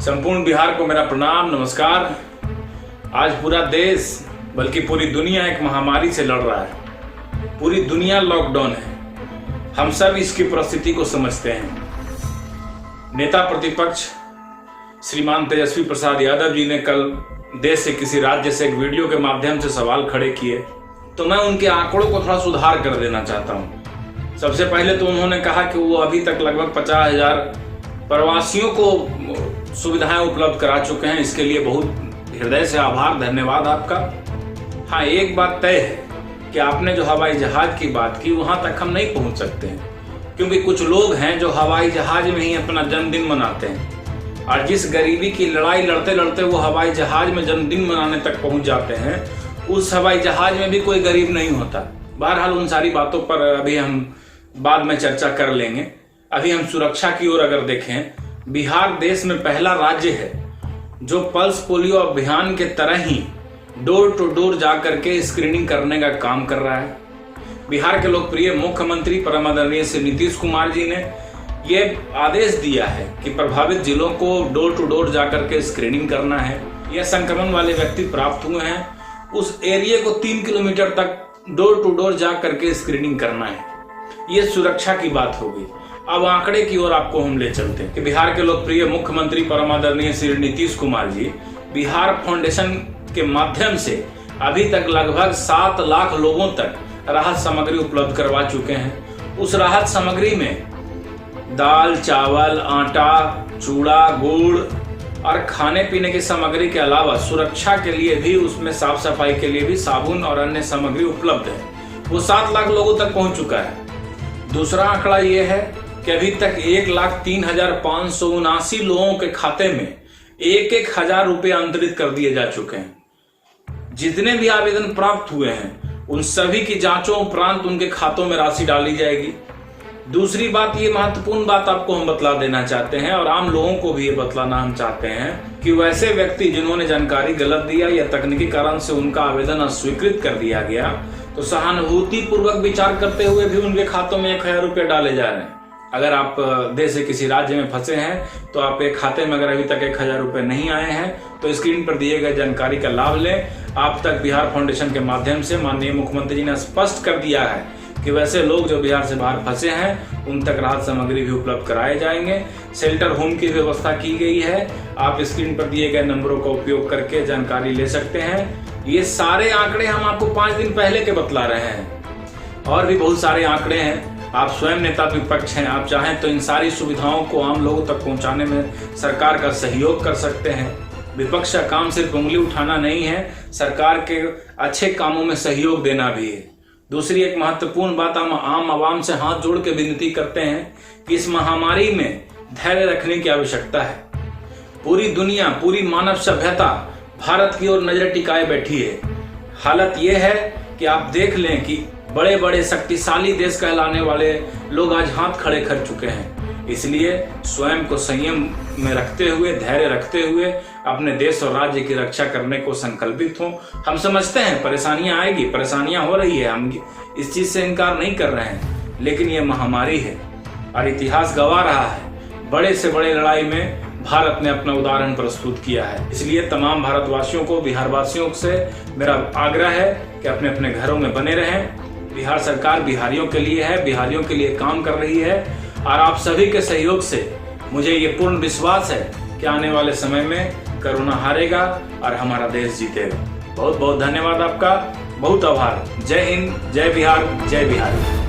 संपूर्ण बिहार को मेरा प्रणाम नमस्कार। आज पूरा देश बल्कि पूरी दुनिया एक महामारी से लड़ रहा है। पूरी दुनिया लॉकडाउन है। हम सब इसकी परिस्थिति को समझते हैं। नेता प्रतिपक्ष श्रीमान तेजस्वी प्रसाद यादव जी ने कल देश से किसी राज्य से एक वीडियो के माध्यम से सवाल खड़े किए, तो मैं उनके आंकड़ों को थोड़ा सुधार कर देना चाहता हूं। सबसे पहले तो उन्होंने कहा कि वो अभी तक लगभग 50,000 प्रवासियों को सुविधाएं उपलब्ध करा चुके हैं। इसके लिए बहुत हृदय से आभार, धन्यवाद आपका। हाँ, एक बात तय है कि आपने जो हवाई जहाज की बात की वहां तक हम नहीं पहुंच सकते हैं, क्योंकि कुछ लोग हैं जो हवाई जहाज में ही अपना जन्मदिन मनाते हैं, और जिस गरीबी की लड़ाई लड़ते लड़ते वो हवाई जहाज में जन्मदिन मनाने तक पहुंच जाते हैं, उस हवाई जहाज में भी कोई गरीब नहीं होता। बहरहाल उन सारी बातों पर अभी हम बाद में चर्चा कर लेंगे। अभी हम सुरक्षा की ओर अगर देखें, बिहार देश में पहला राज्य है जो पल्स पोलियो अभियान के तरह ही डोर टू डोर जाकर के स्क्रीनिंग करने का काम कर रहा है। बिहार के लोकप्रिय मुख्यमंत्री परम आदरणीय श्री नीतीश कुमार जी ने ये आदेश दिया है कि प्रभावित जिलों को डोर टू डोर जाकर के स्क्रीनिंग करना है। यह संक्रमण वाले व्यक्ति प्राप्त हुए हैं, उस एरिया को 3 किलोमीटर तक डोर टू डोर जा करके स्क्रीनिंग करना है। ये सुरक्षा की बात होगी। अब आंकड़े की ओर आपको हम ले चलते हैं कि बिहार के लोकप्रिय मुख्यमंत्री परम आदरणीय श्री नीतीश कुमार जी बिहार फाउंडेशन के माध्यम से अभी तक लगभग 7 लाख लोगों तक राहत सामग्री उपलब्ध करवा चुके हैं। उस राहत सामग्री में दाल, चावल, आटा, चूड़ा, गुड़ और खाने पीने की सामग्री के अलावा सुरक्षा के लिए भी, उसमें साफ सफाई के लिए भी साबुन और अन्य सामग्री उपलब्ध है। वो 7 लाख लोगों तक पहुंच चुका है। दूसरा आंकड़ा ये है कि अभी तक 1,03,579 लोगों के खाते में 1,000 रुपये अंतरित कर दिए जा चुके हैं। जितने भी आवेदन प्राप्त हुए हैं उन सभी की जांचों उपरांत उनके खातों में राशि डाली जाएगी। दूसरी बात, ये महत्वपूर्ण बात आपको हम बतला देना चाहते हैं और आम लोगों को भी ये बतलाना हम चाहते हैं कि वैसे व्यक्ति जिन्होंने जानकारी गलत दिया या तकनीकी कारण से उनका आवेदन अस्वीकृत कर दिया गया, तो सहानुभूति पूर्वक विचार करते हुए भी उनके खातों में 1,000 रुपये डाले जा रहे हैं। अगर आप देश से किसी राज्य में फंसे हैं तो आपके खाते में अगर अभी तक 1,000 रुपये नहीं आए हैं तो स्क्रीन पर दिए गए जानकारी का लाभ लें। आप तक बिहार फाउंडेशन के माध्यम से माननीय मुख्यमंत्री जी ने स्पष्ट कर दिया है कि वैसे लोग जो बिहार से बाहर फंसे हैं उन तक राहत सामग्री भी उपलब्ध कराए जाएंगे। शेल्टर होम की व्यवस्था की गई है। आप स्क्रीन पर दिए गए नंबरों का उपयोग करके जानकारी ले सकते हैं। ये सारे आंकड़े हम आपको 5 दिन पहले के बतला रहे हैं। और भी बहुत सारे आंकड़े हैं। आप स्वयं नेता विपक्ष हैं, आप चाहें तो इन सारी सुविधाओं को आम लोगों तक पहुंचाने में सरकार का सहयोग कर सकते हैं। विपक्ष का काम सिर्फ उंगली उठाना नहीं है, सरकार के अच्छे कामों में सहयोग देना भी है। दूसरी एक महत्वपूर्ण बात, हम आम आवाम से हाथ जोड़ के विनती करते हैं कि इस महामारी में धैर्य रखने की आवश्यकता है। पूरी दुनिया, पूरी मानव सभ्यता भारत की ओर नजर टिकाए बैठी है। हालत यह है कि आप देख लें कि बड़े बड़े शक्तिशाली देश कहलाने वाले लोग आज हाथ खड़े कर चुके हैं। इसलिए स्वयं को संयम में रखते हुए, धैर्य रखते हुए अपने देश और राज्य की रक्षा करने को संकल्पित हों। हम समझते हैं परेशानियां आएगी, परेशानियां हो रही है, हम इस चीज से इनकार नहीं कर रहे हैं, लेकिन ये महामारी है और इतिहास गवाह रहा है। बड़े से बड़े लड़ाई में भारत ने अपना उदाहरण प्रस्तुत किया है। इसलिए तमाम भारतवासियों को, बिहारवासियों से मेरा आग्रह है कि अपने अपने घरों में बने रहें। बिहार सरकार बिहारियों के लिए है, बिहारियों के लिए काम कर रही है, और आप सभी के सहयोग से मुझे ये पूर्ण विश्वास है कि आने वाले समय में कोरोना हारेगा और हमारा देश जीतेगा। बहुत बहुत धन्यवाद आपका, बहुत आभार। जय हिंद, जय बिहार, जय बिहार।